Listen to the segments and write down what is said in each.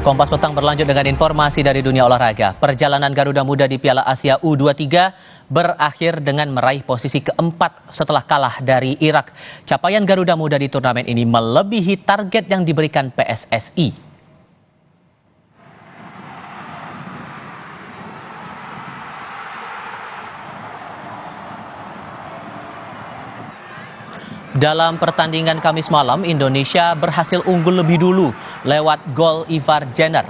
Kompas Petang berlanjut dengan informasi dari dunia olahraga. Perjalanan Garuda Muda di Piala Asia U23 berakhir dengan meraih posisi keempat setelah kalah dari Irak. Capaian Garuda Muda di turnamen ini melebihi target yang diberikan PSSI. Dalam pertandingan Kamis malam, Indonesia berhasil unggul lebih dulu lewat gol Ivar Jenner.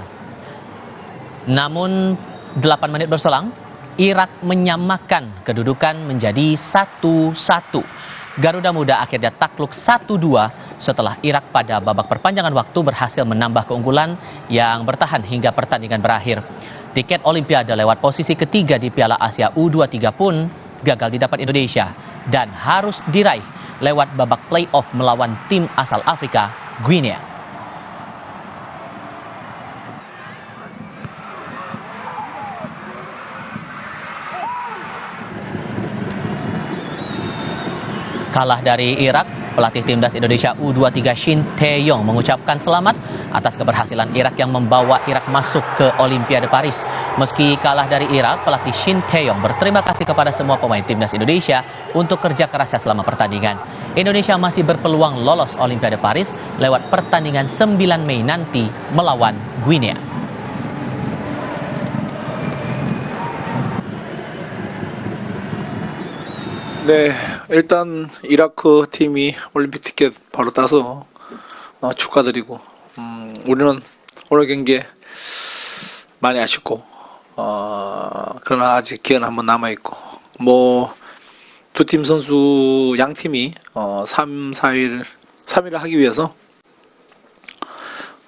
Namun 8 menit berselang, Irak menyamakan kedudukan menjadi 1-1. Garuda Muda akhirnya takluk 1-2 setelah Irak pada babak perpanjangan waktu berhasil menambah keunggulan yang bertahan hingga pertandingan berakhir. Tiket Olimpiade lewat posisi ketiga di Piala Asia U23 pun gagal didapat Indonesia dan harus diraih lewat babak play-off melawan tim asal Afrika, Guinea. Kalah dari Irak, pelatih timnas Indonesia U23 Shin Tae-yong mengucapkan selamat atas keberhasilan Irak yang membawa Irak masuk ke Olimpiade Paris. Meski kalah dari Irak, pelatih Shin Tae-yong berterima kasih kepada semua pemain timnas Indonesia untuk kerja kerasnya selama pertandingan. Indonesia masih berpeluang lolos Olimpiade Paris lewat pertandingan 9 Mei nanti melawan Guinea. 네, 일단 이라크 팀이 올림픽 티켓 바로 따서 축하드리고, 우리는 오늘 경기에 많이 아쉽고, 그러나 아직 기회는 한번 남아 있고, 두 팀 선수 양 팀이 3위를 하기 위해서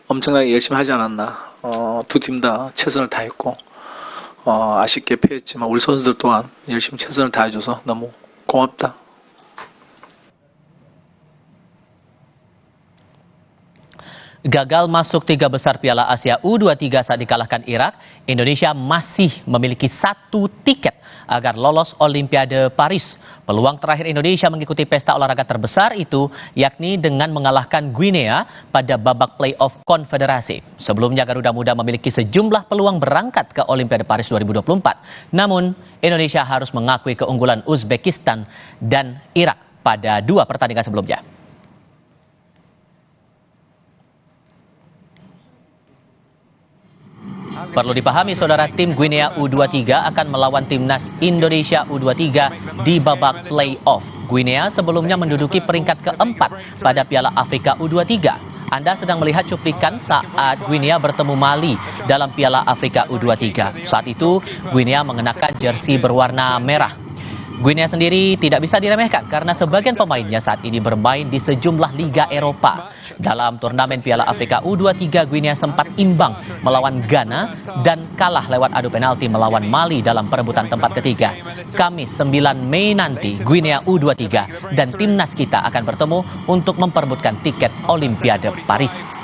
엄청나게 열심히 하지 않았나. 두 팀 다 최선을 다했고, 아쉽게 패했지만 우리 선수들 또한 열심히 최선을 다해줘서 너무 고맙다. Gagal masuk 3 besar Piala Asia U23 saat dikalahkan Irak, Indonesia masih memiliki 1 tiket agar lolos Olimpiade Paris. Peluang terakhir Indonesia mengikuti pesta olahraga terbesar itu yakni dengan mengalahkan Guinea pada babak play-off konfederasi. Sebelumnya Garuda Muda memiliki sejumlah peluang berangkat ke Olimpiade Paris 2024. Namun Indonesia harus mengakui keunggulan Uzbekistan dan Irak pada 2 pertandingan sebelumnya. Perlu dipahami saudara, tim Guinea U23 akan melawan timnas Indonesia U23 di babak play-off. Guinea sebelumnya menduduki peringkat keempat pada Piala Afrika U23. Anda sedang melihat cuplikan saat Guinea bertemu Mali dalam Piala Afrika U23. Saat itu Guinea mengenakan jersey berwarna merah. Guinea sendiri tidak bisa diremehkan karena sebagian pemainnya saat ini bermain di sejumlah liga Eropa. Dalam turnamen Piala Afrika U23, Guinea sempat imbang melawan Ghana dan kalah lewat adu penalti melawan Mali dalam perebutan tempat ketiga. Kamis 9 Mei nanti, Guinea U23 dan timnas kita akan bertemu untuk memperebutkan tiket Olimpiade Paris.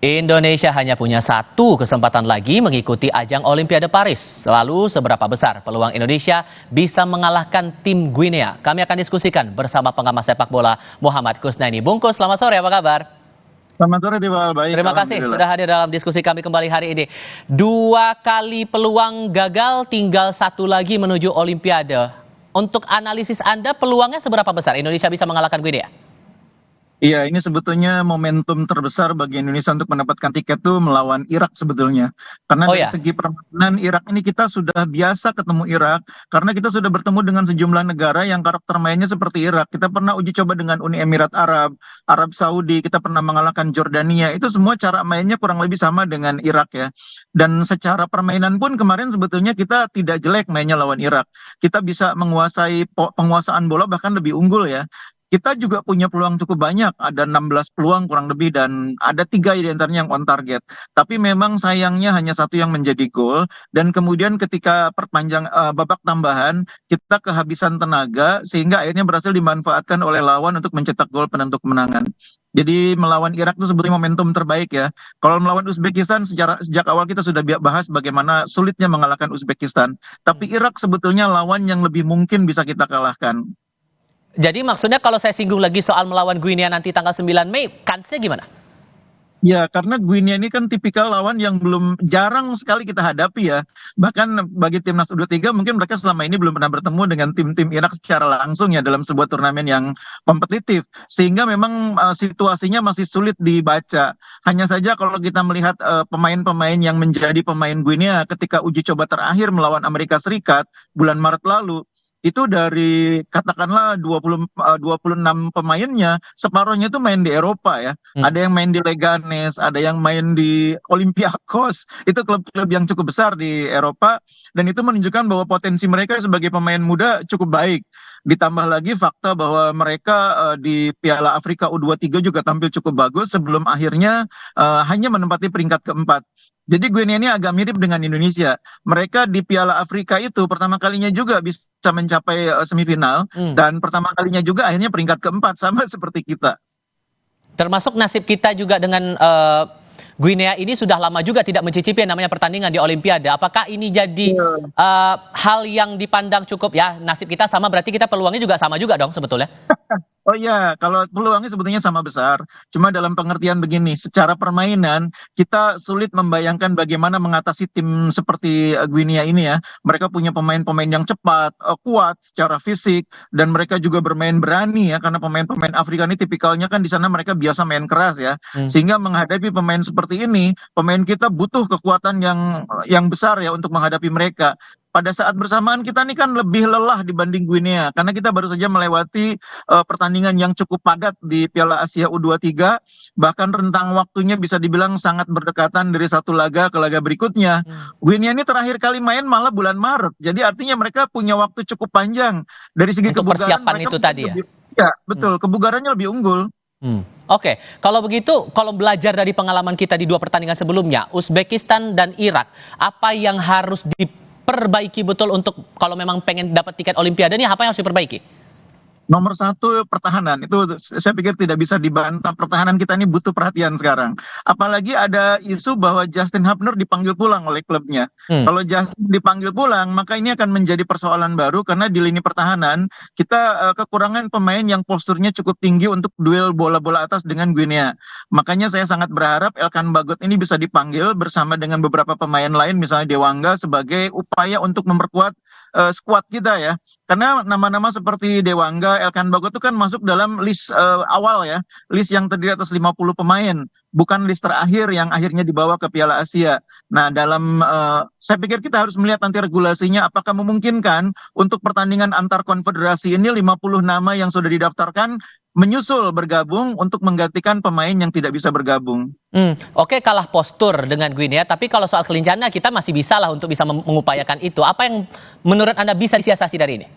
Indonesia hanya punya 1 kesempatan lagi mengikuti ajang Olimpiade Paris. Lalu seberapa besar peluang Indonesia bisa mengalahkan tim Guinea? Kami akan diskusikan bersama pengamat sepak bola Muhammad Kusnaini. Bungkus, selamat sore, apa kabar? Selamat sore, Tibal. Baik. Terima kasih sudah hadir dalam diskusi kami kembali hari ini. 2 kali peluang gagal, tinggal 1 lagi menuju Olimpiade. Untuk analisis Anda, peluangnya seberapa besar Indonesia bisa mengalahkan Guinea? Iya, ini sebetulnya momentum terbesar bagi Indonesia untuk mendapatkan tiket tuh melawan Irak sebetulnya. Karena dari segi permainan Irak ini kita sudah biasa ketemu Irak. Karena kita sudah bertemu dengan sejumlah negara yang karakter mainnya seperti Irak. Kita pernah uji coba dengan Uni Emirat Arab, Arab Saudi, kita pernah mengalahkan Jordania. Itu semua cara mainnya kurang lebih sama dengan Irak ya. Dan secara permainan pun kemarin sebetulnya kita tidak jelek mainnya lawan Irak. Kita bisa menguasai penguasaan bola bahkan lebih unggul ya. Kita juga punya peluang cukup banyak, ada 16 peluang kurang lebih dan ada 3 di antaranya yang on target. Tapi memang sayangnya hanya 1 yang menjadi gol dan kemudian ketika babak tambahan kita kehabisan tenaga sehingga akhirnya berhasil dimanfaatkan oleh lawan untuk mencetak gol penentu kemenangan. Jadi melawan Irak itu sebetulnya momentum terbaik ya. Kalau melawan Uzbekistan sejak awal kita sudah bahas bagaimana sulitnya mengalahkan Uzbekistan. Tapi Irak sebetulnya lawan yang lebih mungkin bisa kita kalahkan. Jadi maksudnya kalau saya singgung lagi soal melawan Guinea nanti tanggal 9 Mei, kansnya gimana? Ya, karena Guinea ini kan tipikal lawan yang belum jarang sekali kita hadapi ya. Bahkan bagi timnas U23 mungkin mereka selama ini belum pernah bertemu dengan tim-tim Irak secara langsung ya dalam sebuah turnamen yang kompetitif. Sehingga memang situasinya masih sulit dibaca. Hanya saja kalau kita melihat pemain-pemain yang menjadi pemain Guinea ketika uji coba terakhir melawan Amerika Serikat bulan Maret lalu, itu dari katakanlah 26 pemainnya, separuhnya itu main di Eropa ya. Ada yang main di Leganes, ada yang main di Olympiakos. Itu klub-klub yang cukup besar di Eropa, dan itu menunjukkan bahwa potensi mereka sebagai pemain muda cukup baik. Ditambah lagi fakta bahwa mereka di Piala Afrika U23 juga tampil cukup bagus sebelum akhirnya hanya menempati peringkat keempat. Jadi Guinea ini agak mirip dengan Indonesia. Mereka di Piala Afrika itu pertama kalinya juga bisa mencapai semifinal, dan pertama kalinya juga akhirnya peringkat keempat, sama seperti kita. Termasuk nasib kita juga dengan Guinea ini sudah lama juga tidak mencicipi yang namanya pertandingan di Olimpiade. Apakah ini jadi hal yang dipandang cukup ya, nasib kita sama berarti kita peluangnya juga sama juga dong sebetulnya? Oh iya, kalau peluangnya sebetulnya sama besar. Cuma dalam pengertian begini, secara permainan kita sulit membayangkan bagaimana mengatasi tim seperti Guinea ini ya. Mereka punya pemain-pemain yang cepat, kuat secara fisik, dan mereka juga bermain berani ya, karena pemain-pemain Afrika ini tipikalnya kan di sana mereka biasa main keras ya. Sehingga menghadapi pemain seperti ini, pemain kita butuh kekuatan yang besar ya untuk menghadapi mereka. Pada saat bersamaan kita nih kan lebih lelah dibanding Guinea, karena kita baru saja melewati pertandingan yang cukup padat di Piala Asia U23, bahkan rentang waktunya bisa dibilang sangat berdekatan dari satu laga ke laga berikutnya. Guinea ini terakhir kali main malah bulan Maret, jadi artinya mereka punya waktu cukup panjang dari segi untuk kebugaran. persiapan itu tadi ya? Ya betul, kebugarannya lebih unggul. Oke, kalau begitu, kalau belajar dari pengalaman kita di dua pertandingan sebelumnya, Uzbekistan dan Irak, apa yang harus diperbaiki betul untuk kalau memang pengen dapat tiket Olimpiade ini, apa yang harus diperbaiki? Nomor satu, pertahanan. Itu saya pikir tidak bisa dibantah. Pertahanan kita ini butuh perhatian sekarang. Apalagi ada isu bahwa Justin Hubner dipanggil pulang oleh klubnya. Kalau Justin dipanggil pulang, maka ini akan menjadi persoalan baru, karena di lini pertahanan kita kekurangan pemain yang posturnya cukup tinggi untuk duel bola-bola atas dengan Guinea. Makanya saya sangat berharap Elkan Bagot ini bisa dipanggil bersama dengan beberapa pemain lain, misalnya Dewangga, sebagai upaya untuk memperkuat skuad kita ya. Karena nama-nama seperti Dewangga, Elkan Bagot itu kan masuk dalam list awal ya, list yang terdiri atas 50 pemain, bukan list terakhir yang akhirnya dibawa ke Piala Asia. Nah, saya pikir kita harus melihat nanti regulasinya apakah memungkinkan untuk pertandingan antar konfederasi ini 50 nama yang sudah didaftarkan menyusul bergabung untuk menggantikan pemain yang tidak bisa bergabung. Oke, kalah postur dengan Guinea, tapi kalau soal kelincahannya kita masih bisa lah untuk bisa mengupayakan itu. Apa yang menurut Anda bisa disiasati dari ini?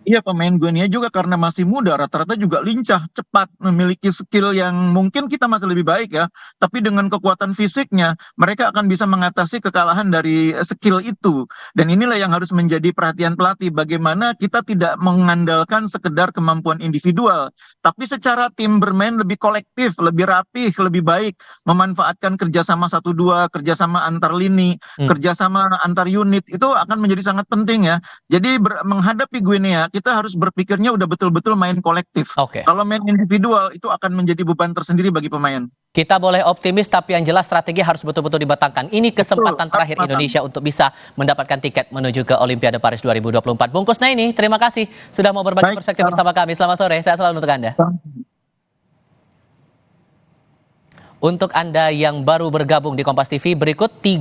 Iya, pemain Guinea juga karena masih muda, rata-rata juga lincah, cepat, memiliki skill yang mungkin kita masih lebih baik ya. Tapi dengan kekuatan fisiknya, mereka akan bisa mengatasi kekalahan dari skill itu. Dan inilah yang harus menjadi perhatian pelatih, bagaimana kita tidak mengandalkan sekedar kemampuan individual, tapi secara tim bermain lebih kolektif, lebih rapih, lebih baik, memanfaatkan kerjasama 1-2, kerjasama antar lini, kerjasama antar unit, itu akan menjadi sangat penting ya. Jadi menghadapi Guinea, kita harus berpikirnya udah betul-betul main kolektif. Kalau main individual itu akan menjadi beban tersendiri bagi pemain. Kita boleh optimis, tapi yang jelas strategi harus betul-betul dibatangkan. Ini kesempatan terakhir Indonesia untuk bisa mendapatkan tiket menuju ke Olimpiade Paris 2024. Bung Kusnaini, terima kasih sudah mau berbagi perspektif bersama kami. Selamat sore, sehat selalu untuk Anda. Untuk Anda yang baru bergabung di Kompas TV, berikut 3